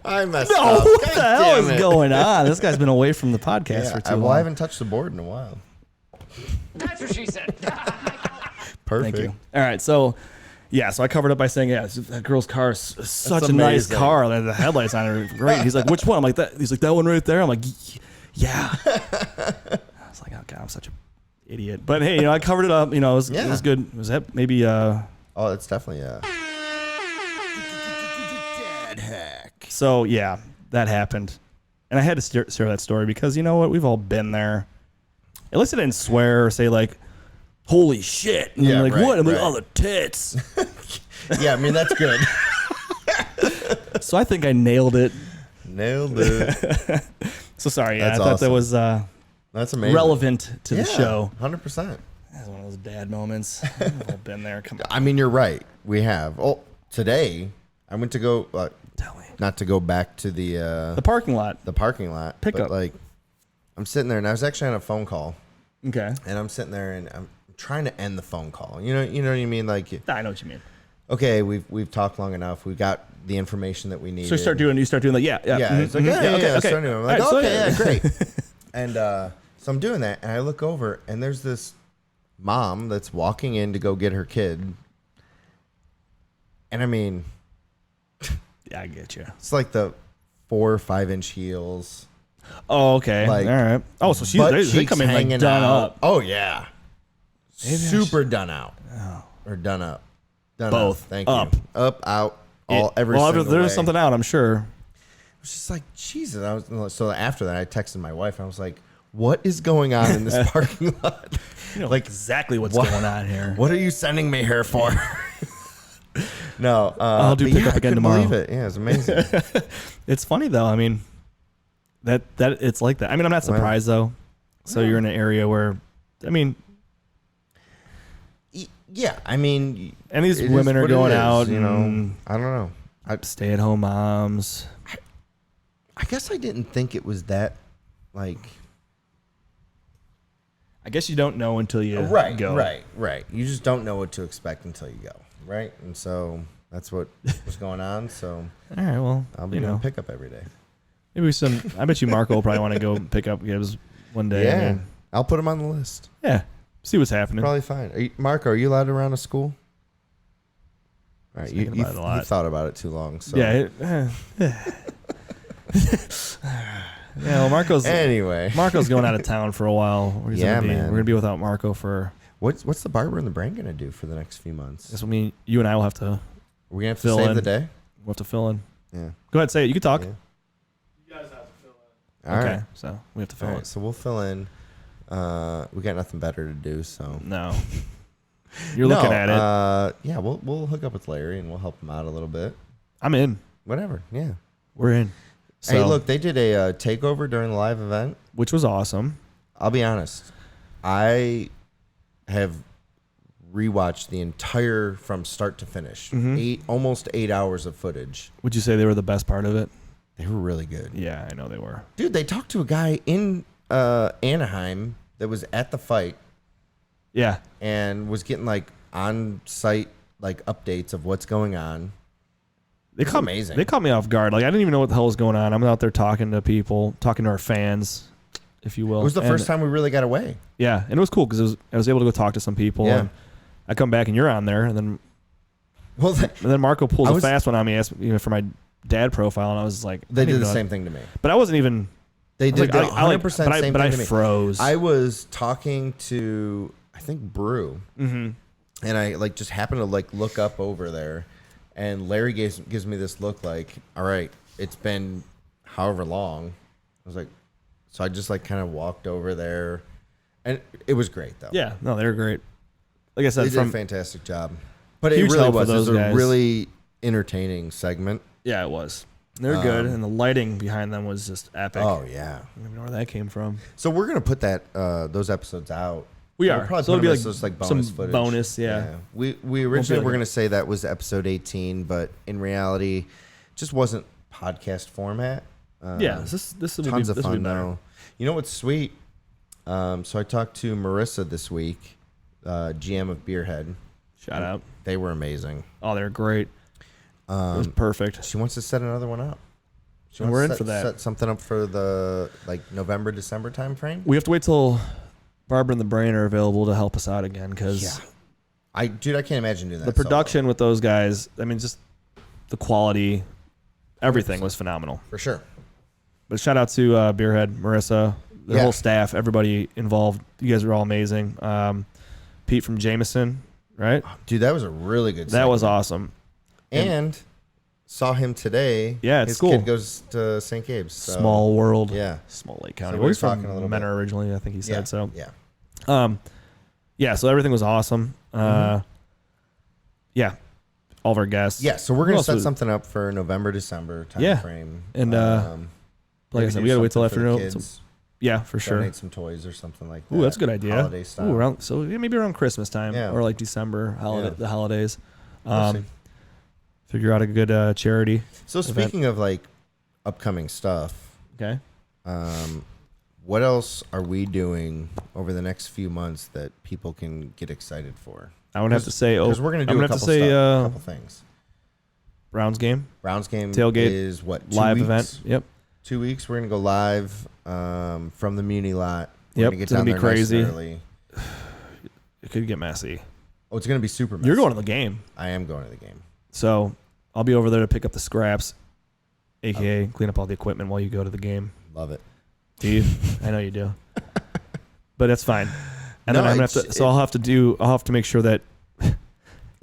I messed No, up. what God the hell damn is it. going on? This guy's been away from the podcast for too long. Well, I haven't touched the board in a while. That's what she said. Perfect. Thank you. All right, so yeah, so I covered up by saying, yeah, that girl's car is such a nice amazing. car. The headlights on it are great. He's like, which one? I'm like, that. He's like, that one right there. I'm like, yeah. I was like, oh god, I'm such an idiot. But hey, I covered it up. It was good. Was that maybe? Oh, it's definitely dad hack. So yeah, that happened, and I had to share that story because you know what? We've all been there. At least I didn't swear or say like, holy shit. And I'm like, right, what? I'm like, right. oh, the tits. Yeah, I mean, that's good. So I think I nailed it. Nailed it. So sorry. Yeah, That's I thought awesome. that was That's amazing. relevant to the show. 100%. That's one of those dad moments. We've all been there. Come on. I mean, you're right. We have. Oh, today I went to go, Tell me. not to go back to the parking lot. parking lot. Pickup. But like, I'm sitting there and I was actually on a phone call Okay. and I'm sitting there and I'm trying to end the phone call. You know what I mean? Like, I know what you mean. okay, we've talked long enough. We got the information that we needed. So you start doing like, yeah. Yeah, it's like, mhm, yeah, okay. I'm like, All right, okay, yeah, great. And so I'm doing that, and I look over, and there's this mom that's walking in to go get her kid. And I mean, Yeah, I get you. it's like the 4 or 5 inch heels. Oh, okay. Like, all right. Oh, so butt they cheeks come in like hanging done out. up. Oh yeah, Maybe I super done out, or done up. Done Both. Up. Thank Up. you. Up, out, all every well, single there's way. something out, I'm sure. It was just like, Jesus. So after that, I texted my wife. I was like, what is going on in this parking lot? You know Like, exactly what's what- going on here. What are you sending me here for? No. I'll do but pickup I again couldn't tomorrow. believe it. Yeah, it's amazing. It's funny though. I mean, that it's like that. I mean, I'm not surprised though. So you're in an area where, I mean, Yeah, I mean, and these it women is are what it going is, out, You know, and I don't know. stay-at-home moms. I guess I didn't think it was that, like. I guess you don't know until you go. Right. You just don't know what to expect until you go, right? And so that's what was going on. So All right. Well, I'll be doing pickup every day. maybe some. I bet you Marco will probably want to go pick up gives one day. I Yeah, mean, I'll put them on the list. yeah. See what's happening. Probably fine. Marco, are you allowed around a school? All right, Thinking about it a lot. you thought about it too long. So Yeah. Yeah. Well, Marco's going out of town for a while. Yeah, man. We're gonna be without Marco for. what's the barber and the brand gonna do for the next few months? This will mean you and I will have to. We're gonna have to fill save in. the day. We'll have to fill in. Yeah. Go ahead, say it. You can talk. Yeah. You guys have to fill in. All Okay. right. So we have to fill All it. right. So we'll fill in. We got nothing better to do, so No. You're looking at it. Yeah, we'll hook up with Larry and we'll help him out a little bit. I'm in. Whatever. Yeah. We're in. So, Hey, look, they did a takeover during the live event. which was awesome. I'll be honest. I have rewatched the entire from start to finish. Almost 8 hours of footage. Would you say they were the best part of it? They were really good. Yeah, I know they were. Dude, they talked to a guy in Anaheim that was at the fight Yeah. and was getting like on site like updates of what's going on. They It's caught amazing. They caught me off guard. Like I didn't even know what the hell was going on. I'm out there talking to people, talking to our fans, if you will. It was the And- first time we really got away. Yeah, and it was cool because I was able to go talk to some people. Yeah. And I come back and you're on there, and then Well, Marco pulls I a was- fast one on me, asked me for my dad profile, and I was like, they I did didn't the know same thing to me. But I wasn't even. They I was did like, the 100% same but thing I to me. froze. I was talking to, I think, Brew, and I like just happened to like look up over there, and Larry gives me this look like, all right, it's been however long. I was like, so I just like kind of walked over there, and it was great though. Yeah, no, they were great. Like I They said, did a from fantastic job. But it Huge really help for was. It was those a guys. really entertaining segment. yeah, it was. They're good, and the lighting behind them was just epic. Oh yeah. I don't even know where that came from. So we're gonna put that those episodes out. We We'll are. probably So put it'll be them like as just like some bonus footage. bonus, yeah. We originally like were a- gonna say that was episode 18, but in reality, it just wasn't podcast format. Yeah, this will be Tons of this will be fun better. though. You know what's sweet? So I talked to Marissa this week, GM of Beerhead. Shout out. They were amazing. Oh, they're great. It was perfect. She wants to set another one up. She And wants we're to in for that. Set something up for the November, December time frame. We have to wait till Barbara and the Brain are available to help us out again because I can't imagine doing that. the production with those guys, I mean, just the quality, everything was phenomenal. for sure. But shout out to Beerhead, Marissa, the whole staff, everybody involved. You guys were all amazing. Pete from Jameson, right? Dude, that was a really good. That was segment. awesome. And saw him today. Yeah, it's his cool. kid goes to St. Gabe's. So. Small world. Yeah. Small Lake County. So Well, he's we're from talking a little Menor bit. originally, I think he said. So Yeah. yeah, so everything was awesome. Yeah, all of our guests. Yeah. So we're Who gonna else set was- something up for November, December time Yeah. frame. And, like I maybe said, do we gotta wait till something for the afternoon. kids, Yeah, for sure. donate some toys or something like that. Ooh, that's a good idea. Holiday style. Ooh, around maybe around Christmas time Yeah. or like December Yeah. the holidays. We'll see. Figure out a good charity. So speaking of upcoming stuff, Okay. what else are we doing over the next few months that people can get excited for? I would have to say, Because we're gonna do I'm a gonna couple, have to say, a couple things. Browns game, Browns game tailgate, is what 2 live weeks? event. Yep. 2 weeks. We're gonna go live from the Muni lot. We're Yep, gonna get it's gonna down be there nice crazy. and early. It could get messy. Oh, it's gonna be super messy. You're going to the game, I am going to the game. so I'll be over there to pick up the scraps, aka clean up all the equipment while you go to the game. Love it. Do you? I know you do. But that's fine. And No, then I'm gonna have to. So I'll have to make sure that.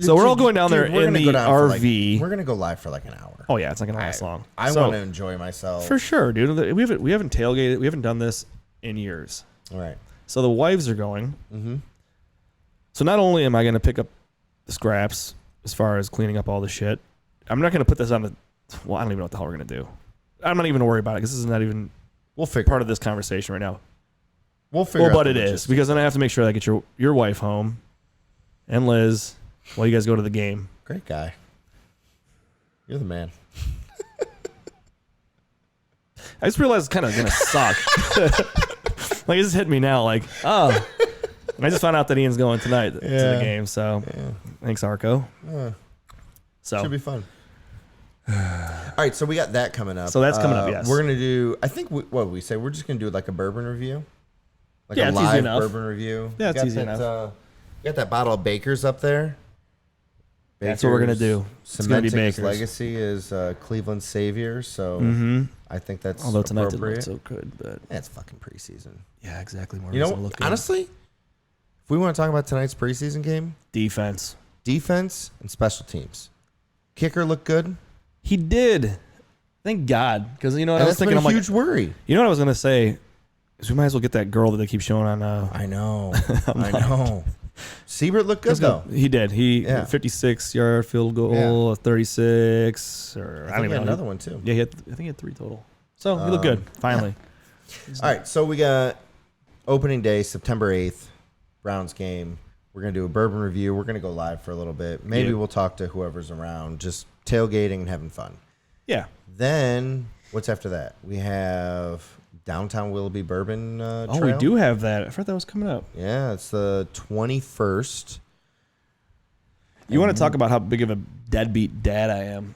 So we're all going down there Dude, we're in gonna the go down for, RV. we're gonna go live for like an hour. Oh yeah, it's not gonna last long. I So, want to enjoy myself. for sure, dude. We haven't tailgated. We haven't done this in years. All right. So the wives are going. Mm-hmm. So not only am I gonna pick up the scraps as far as cleaning up all the shit, I'm not gonna put this on the. Well, I don't even know what the hell we're gonna do. I'm not even gonna worry about it because this is not even We'll figure. part of this conversation right now. We'll figure. Well, out but the it is logistics. because then I have to make sure I get your wife home, and Liz, while you guys go to the game. Great guy. You're the man. I just realized it's kind of gonna suck. Like it just hit me now. Like and I just found out that Ian's going tonight to the game. So thanks, Arco. So Should be fun. All right, so we got that coming up. So that's coming up, yes. We're gonna do. I think what we say. We're just gonna do like a bourbon review. Like Yeah, a it's easy live enough. bourbon review. Yeah, it's Got easy that, enough. Got that bottle of Baker's up there. That's what we're gonna do. It's gonna be Cementing his Baker's. legacy is Cleveland savior. So I think that's Although tonight didn't appropriate. look so good, but It's fucking preseason. yeah, exactly. More You know, reason to look good. honestly, if we want to talk about tonight's preseason game, defense. defense and special teams. Kicker looked good. He did. Thank God, because you know what And I was that's been thinking. a I'm huge worry. you know what I was gonna say is we might as well get that girl that they keep showing on. I know. I know. Siebert looked good though. He did. He Yeah. 56-yard field goal, 36, or I think he had another one too. Yeah, I think he had 3 total. So he looked good. Finally. All right, so we got opening day, September 8th, Browns game. We're going to do a bourbon review. We're going to go live for a little bit. Maybe Yeah. we'll talk to whoever's around, just tailgating and having fun. Yeah. Then, what's after that? We have Downtown Willoughby Bourbon Oh, Trail. we do have that. I thought that was coming up. Yeah, it's the 21st. You want to talk about how big of a deadbeat dad I am?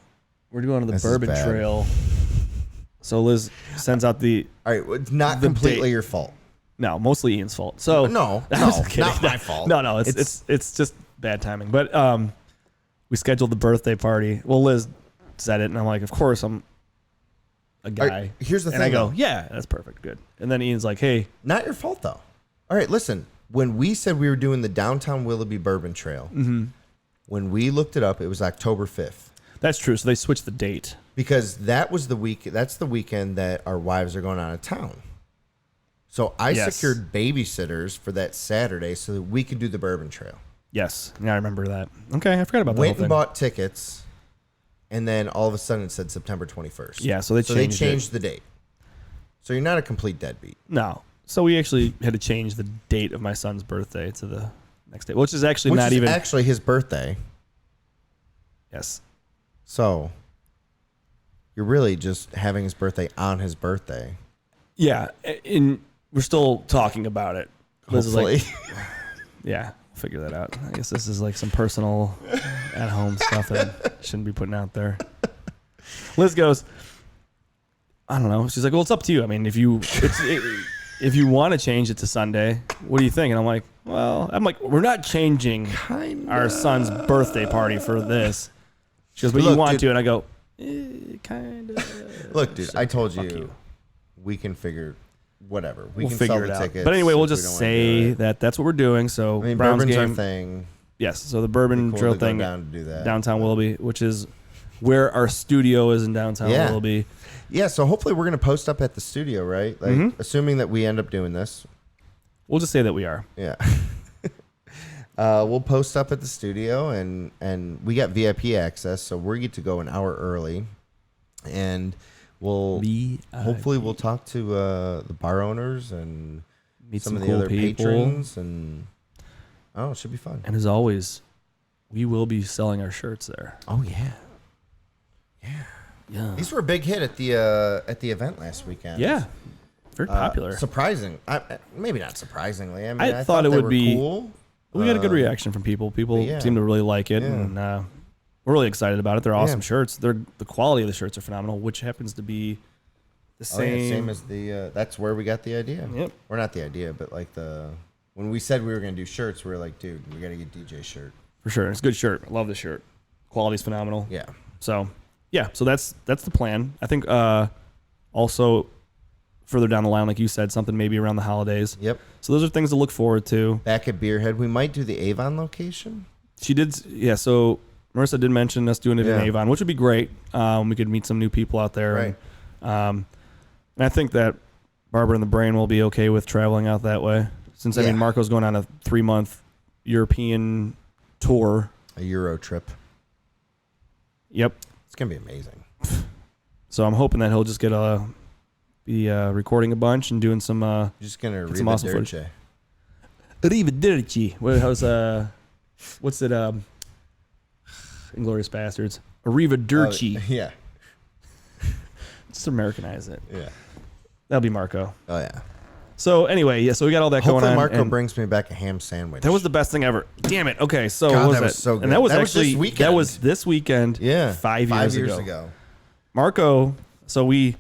We're going to the This is bourbon bad. trail. So Liz sends out the All right, well, it's not The completely date. your fault. no, mostly Ian's fault. So No, I'm just kidding. not my fault. No, it's just bad timing. But we scheduled the birthday party. Well, Liz said it, and I'm like, of course I'm a guy. right, here's the and thing, I go, though. yeah, that's perfect, good. And then Ian's like, hey, Not your fault, though. All right, listen. When we said we were doing the Downtown Willoughby Bourbon Trail, when we looked it up, it was October 5th. that's true. So they switched the date. Because that was the week. That's the weekend that our wives are going out of town. So I Yes. secured babysitters for that Saturday so that we could do the Bourbon Trail. Yes, yeah, I remember that. Okay, I forgot about that. Went whole and thing. bought tickets, and then all of a sudden it said September 21st. Yeah, so they changed it. the date. So you're not a complete deadbeat. No, so we actually had to change the date of my son's birthday to the next day, which is actually Which not is even. actually his birthday. Yes. So you're really just having his birthday on his birthday. Yeah, and we're still talking about it. Liz is like, Hopefully. yeah, figure that out. I guess this is like some personal at-home stuff that I shouldn't be putting out there. Liz goes, I don't know. She's like, well, it's up to you. I mean, if you want to change it to Sunday, what do you think? And I'm like, we're not changing our son's birthday party for this. She goes, but you want to? And I go, kind of. Look, dude, I told you, you. we can figure whatever. We'll can figure sell it the out. tickets But anyway, we'll if we just don't wanna say do it. that's what we're doing. So I mean, Browns bourbon's game. our thing. Yes, so the bourbon Cool drill to go thing down to do that. downtown Willoughby, which is where our studio is in downtown Yeah. Willoughby. Yeah, so hopefully we're gonna post up at the studio, right? Like, assuming that we end up doing this. We'll just say that we are. Yeah. We'll post up at the studio, and we got VIP access, so we get to go an hour early, and hopefully we'll talk to the bar owners and Meet some of the cool other people. patrons, and it should be fun. And as always, we will be selling our shirts there. Oh yeah, Yeah. these were a big hit at the event last weekend. Yeah. Very popular. Surprising. Maybe not surprisingly. I mean, I thought it they would were be cool. We got a good reaction from people. People yeah. seem to really like it, Yeah. and we're really excited about it. They're awesome Yeah. shirts. The quality of the shirts are phenomenal, which happens to be the same. Same as the. That's where we got the idea. Yep. Or not the idea, but like when we said we were gonna do shirts, we were like, dude, we gotta get DJ shirt. For sure. It's a good shirt. I love the shirt. Quality's phenomenal. Yeah. So, yeah. So that's the plan. I think also further down the line, like you said, something maybe around the holidays. Yep. So those are things to look forward to. Back at Beerhead, we might do the Avon location. She did. Yeah. So Marissa did mention us doing it Yeah. in Avon, which would be great. We could meet some new people out there. Right. And I think that Barbara and the Brain will be okay with traveling out that way. Since, I Yeah. mean, Marco's going on a 3-month European tour. A Euro trip. Yep. It's gonna be amazing. So I'm hoping that he'll just be recording a bunch and doing some You're just gonna Get read some the awesome Dirce. Arrivederci. What's it? Inglourious Bastards. Arrivederci. Yeah. Just Americanize it. Yeah. That'll be Marco. Oh yeah. So anyway, yeah. So we got all that Hopefully going on. Marco and brings me back a ham sandwich. that was the best thing ever. Damn it. Okay, so God, what was that was so good. And that was That was actually this weekend. that was this weekend. yeah 5 5 years, years ago. ago. Marco. So we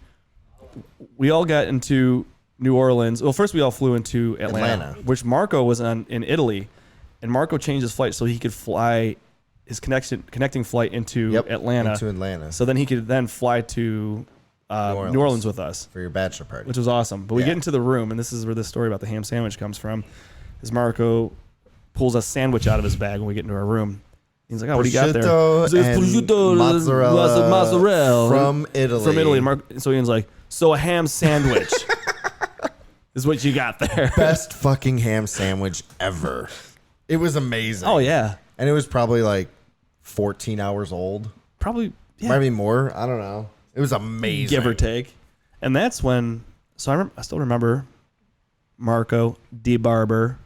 all got into New Orleans. Well, first we all flew into Atlanta. Which Marco was in Italy, and Marco changed his flight so he could fly his connecting flight into Atlanta. Into Atlanta So then he could then fly to New Orleans with us, for your bachelor party. which was awesome. But we Yeah. get into the room, and this is where the story about the ham sandwich comes from. Is Marco pulls a sandwich out of his bag when we get into our room. He's like, "Oh, what do you got there?" Prosciutto He says, and "Prosciutto, mozzarella from Italy. From Italy. And so Ian's like, "So a ham sandwich is what you got there." Best fucking ham sandwich ever. It was amazing. Oh yeah, And it was probably like 14 hours old. probably yeah. Maybe more. I don't know. It was amazing. give or take. And that's when. So I still remember Marco Barber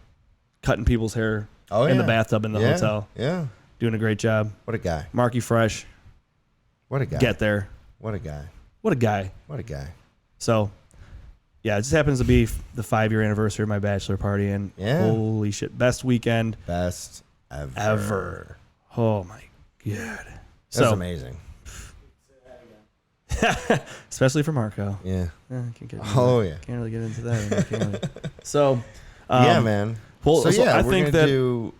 cutting people's hair in the bathtub in the hotel, Yeah. doing a great job. What a guy. Marky Fresh, What a guy. get there. What a guy. What a guy. What a guy. So, yeah, it just happens to be the 5-year anniversary of my bachelor party, and Yeah. holy shit, best weekend Best ever. ever. Oh my god. That's amazing. Especially for Marco. Yeah. Can't get Yeah. can't really get into that. Can we? So, Yeah, man. well, so yeah, I we're think gonna that do,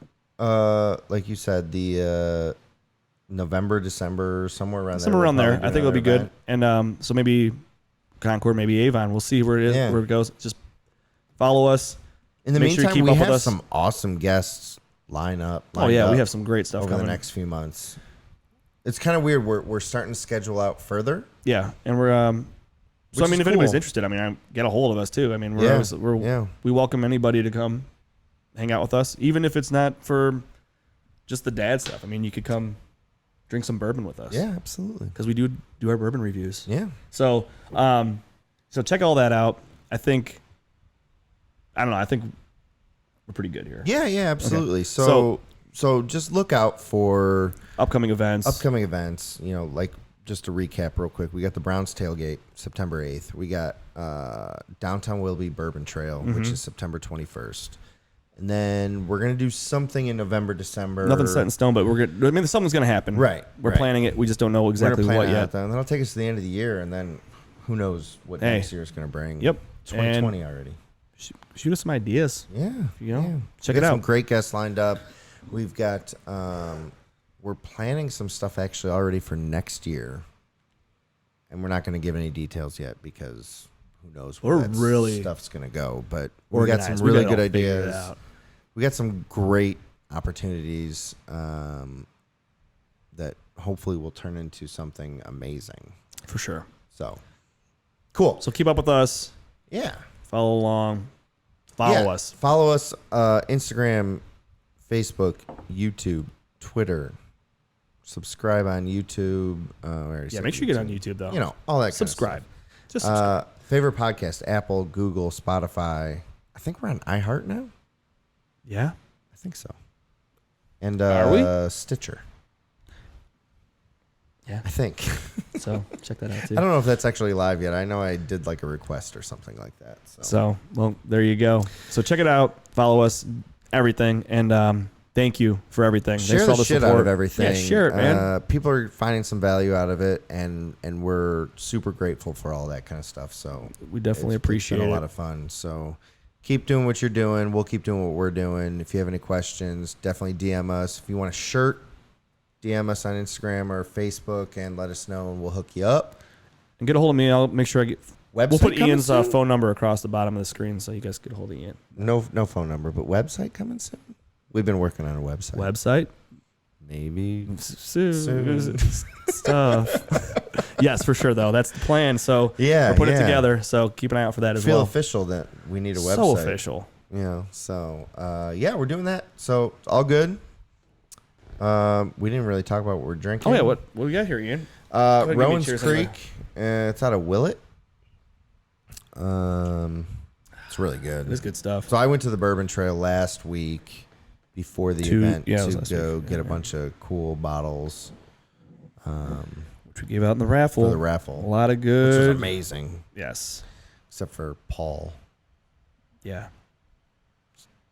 like you said, the November, December, somewhere around there. somewhere around We'll there, probably I do think it'll be another good. event. And so maybe Concord, maybe Avon. We'll see where it is, Yeah. where it goes. Just follow us. In the Make sure you meantime, keep we up with have us. some awesome guests lined up. Oh yeah, we have some great stuff over coming. the next few months. It's kind of weird. We're starting to schedule out further. Yeah, and we're so Which I mean, is if anybody's cool. interested, I mean, get a hold of us too. I mean, we're Yeah, always, yeah. we welcome anybody to come hang out with us, even if it's not for just the dad stuff. I mean, you could come drink some bourbon with us. Yeah, absolutely. because we do our bourbon reviews. Yeah. So so check all that out. I think we're pretty good here. Yeah, yeah, absolutely. Okay. So just look out for Upcoming events. You know, like just to recap real quick, we got the Browns tailgate September 8th. We got downtown Willoughby Bourbon Trail, which is September 21st. And then we're going to do something in November, December. Nothing's set in stone, but something's going to happen. Right. We're planning it. We just don't know exactly what yet. And then it'll take us to the end of the year, and then who knows what next year is going to bring. Yep. 2020 already. Shoot us some ideas. Yeah. Check it out. Some great guests lined up. We've got, we're planning some stuff actually already for next year. And we're not going to give any details yet because who knows where stuff's going to go. But we got some really good ideas. We got some great opportunities that hopefully will turn into something amazing. For sure. So, cool. So keep up with us. Yeah. Follow along. Follow us. Follow us Instagram, Facebook, YouTube, Twitter. Subscribe on YouTube. Make sure you get on YouTube, though. You know, all that Subscribe. kind of stuff. Just subscribe. Favorite podcast, Apple, Google, Spotify. I think we're on iHeart now. Yeah. I think so. And Are we? Stitcher. Yeah. I think. So check that out, too. I don't know if that's actually live yet. I know I did like a request or something like that. So well, there you go. So check it out. Follow us, everything. And thank you for everything. Share Thanks for the all the shit support. out of everything. Yeah, share it, man. People are finding some value out of it, and we're super grateful for all that kind of stuff. So we definitely appreciate it. It's been it. a lot of fun. So keep doing what you're doing. We'll keep doing what we're doing. If you have any questions, definitely DM us. If you want a shirt, DM us on Instagram or Facebook and let us know, and we'll hook you up. And get a hold of me. I'll make sure I get. Website we'll put coming Ian's soon? phone number across the bottom of the screen so you guys get a hold of Ian. No phone number, but website coming soon. We've been working on a website. Website? Maybe soon. Stuff. Yes, for sure, though. That's the plan. So Yeah, we're putting it yeah. together. So keep an eye out for that as feel well. official that we need a website. So official. Yeah. So yeah, we're doing that. So it's all good. We didn't really talk about what we're drinking. Oh, yeah. What we got here, Ian? Go ahead and give me a Rowan's cheers Creek. anyway. It's out of Willett. It's really good. It is good stuff. So I went to the Bourbon Trail last week before the event to go get a bunch of cool bottles. Which we gave out in the raffle. For the raffle. A lot of Which good. was amazing. Yes. Except for Paul. Yeah.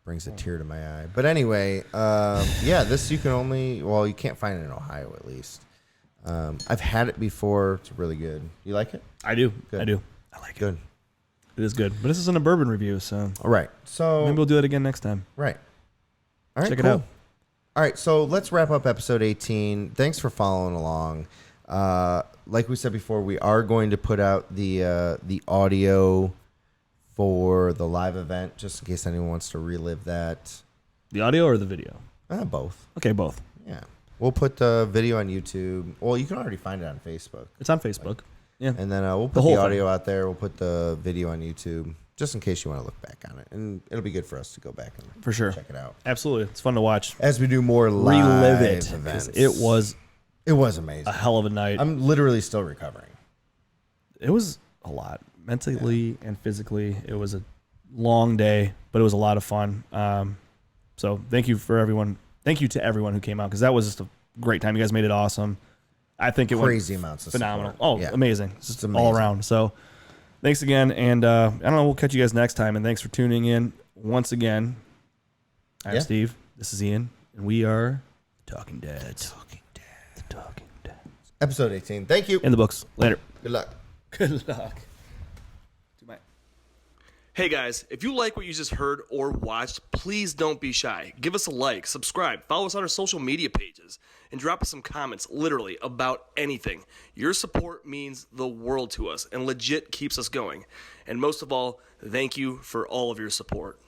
Brings a tear to my eye. But anyway, yeah, this you can only, well, you can't find it in Ohio at least. I've had it before. It's really good. You like it? I do. Good. I do. I like it. Good. It is good. But this isn't a bourbon review, so All right. So maybe we'll do that again next time. right. All right. Check it cool. out. All right. So let's wrap up episode 18. Thanks for following along. Like we said before, we are going to put out the audio for the live event, just in case anyone wants to relive that. The audio or the video? Both. Okay, both. Yeah. We'll put the video on YouTube. Well, you can already find it on Facebook. It's on Facebook. Yeah. And then we'll put The whole the audio out there. We'll put the video on YouTube, just in case you want to look back on it. And it'll be good for us to go back and For sure. check it out. Absolutely. It's fun to watch. As we do more live Relive it. 'Cause events. It was amazing. a hell of a night. I'm literally still recovering. It was a lot. Mentally and physically. It was a long day, but it was a lot of fun. So thank you for everyone. Thank you to everyone who came out, because that was just a great time. You guys made it awesome. I think it Crazy went amounts of phenomenal. support. Oh, Yeah. amazing. It's just amazing. all around. So thanks again. And I don't know, we'll catch you guys next time. And thanks for tuning in once again. I'm Yeah. Steve. This is Ian. And we are Talking Dads. The Talking Dads. Episode 18. Thank you. In the books. Later. Good luck. Good luck. Hey guys, if you like what you just heard or watched, please don't be shy. Give us a like, subscribe, follow us on our social media pages, and drop us some comments, literally, about anything. Your support means the world to us and legit keeps us going. And most of all, thank you for all of your support.